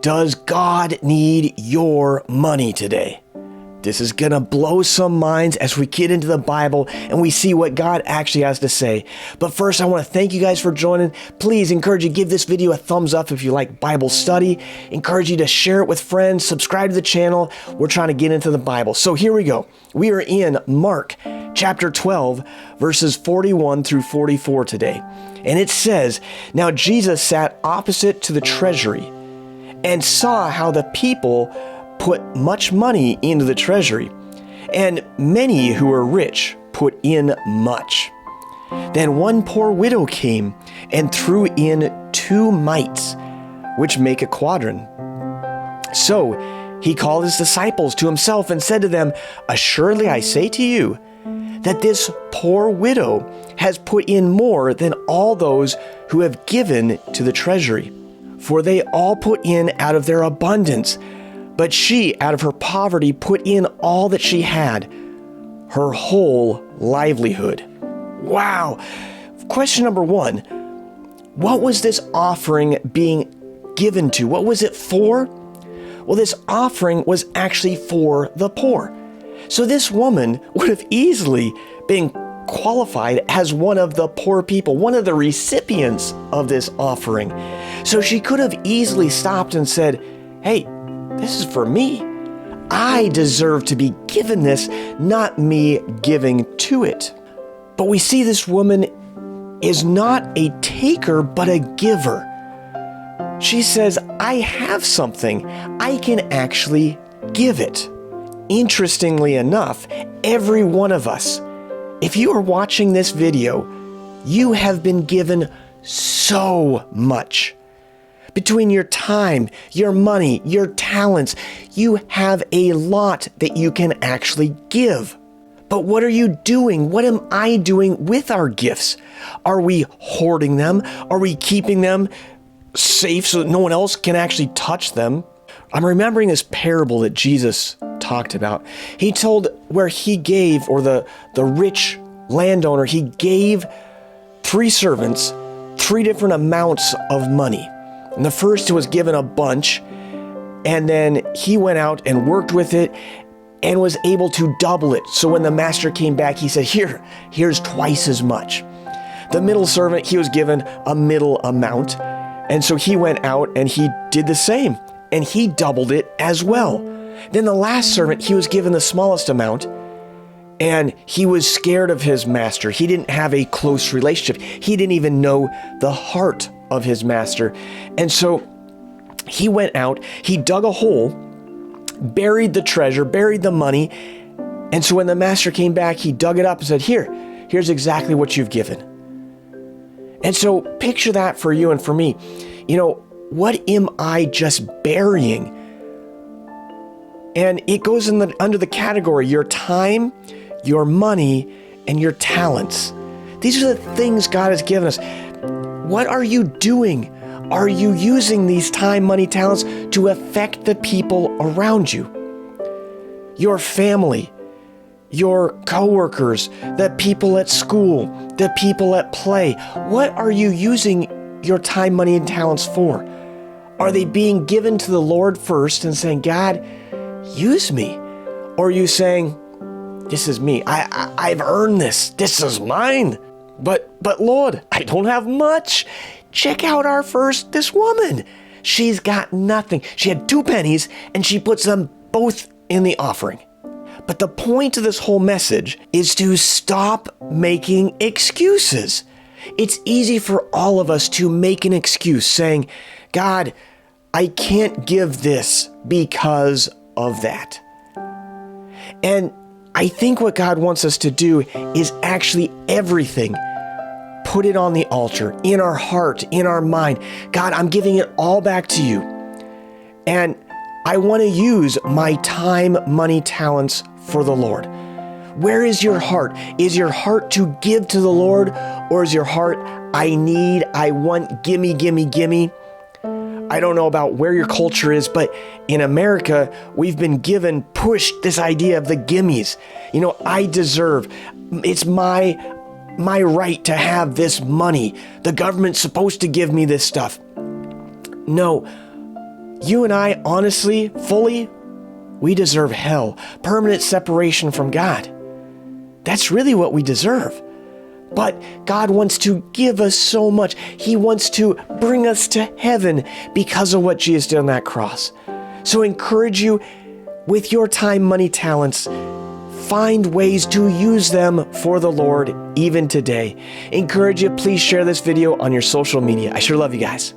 Does God need your money today? This is going to blow some minds as we get into the Bible and we see what God actually has to say. But first, I want to thank you guys for joining. Please encourage you to give this video a thumbs up if you like Bible study. Encourage you to share it with friends. Subscribe to the channel. We're trying to get into the Bible. So here we go. We are in Mark chapter 12, verses 41 through 44 today. And it says, "Now Jesus sat opposite to the treasury and saw how the people put much money into the treasury, and many who were rich put in much. Then one poor widow came and threw in 2 mites, which make a quadrant. So he called his disciples to himself and said to them, 'Assuredly I say to you, that this poor widow has put in more than all those who have given to the treasury. For they all put in out of their abundance, but she, out of her poverty, put in all that she had, her whole livelihood.'" Wow. Question number 1. What was this offering being given to? What was it for? Well, this offering was actually for the poor. So this woman would have easily been qualified as one of the poor people, one of the recipients of this offering. So she could have easily stopped and said, "Hey, this is for me. I deserve to be given this, not me giving to it." But we see this woman is not a taker, but a giver. She says, "I have something. I can actually give it." Interestingly enough, every one of us, if you are watching this video, you have been given so much. Between your time, your money, your talents, you have a lot that you can actually give. But what are you doing? What am I doing with our gifts? Are we hoarding them? Are we keeping them safe so that no one else can actually touch them? I'm remembering this parable that Jesus talked about. He told where he gave, or the rich landowner, he gave 3 servants 3 different amounts of money. And the first was given a bunch, and then he went out and worked with it and was able to double it. So when the master came back, he said, here's twice as much. The middle servant, he was given a middle amount. And so he went out and he did the same, and he doubled it as well. Then the last servant, he was given the smallest amount, and he was scared of his master. He didn't have a close relationship. He didn't even know the heart of his master. And so he went out, he dug a hole, buried the treasure, buried the money. And so when the master came back, he dug it up and said, here's exactly what you've given. And so picture that for you and for me. What am I just burying? And it goes under the category, your time, your money, and your talents. These are the things God has given us. What are you doing? Are you using these time, money, talents to affect the people around you? Your family, your coworkers, the people at school, the people at play. What are you using your time, money, and talents for? Are they being given to the Lord first and saying, "God, use me"? Or are you saying, "This is me. I've earned this. This is mine. But Lord, I don't have much. Check out this woman. She's got nothing. She had 2 pennies and she puts them both in the offering." But the point of this whole message is to stop making excuses. It's easy for all of us to make an excuse saying, "God, I can't give this because of that." And I think what God wants us to do is actually everything. Put it on the altar, in our heart, in our mind. "God, I'm giving it all back to you. And I want to use my time, money, talents for the Lord." Where is your heart? Is your heart to give to the Lord, or is your heart, I need, I want, gimme, gimme, gimme? I don't know about where your culture is, but in America, we've been pushed this idea of the gimmies. I deserve, it's my right to have this money. The government's supposed to give me this stuff. No, You and I, honestly, fully, we deserve hell, permanent separation from God. That's really what we deserve. But God wants to give us so much. He wants to bring us to heaven because of what Jesus did on that cross. So I encourage you, with your time, money, talents, find ways to use them for the Lord even today. Encourage you, please share this video on your social media. I sure love you guys.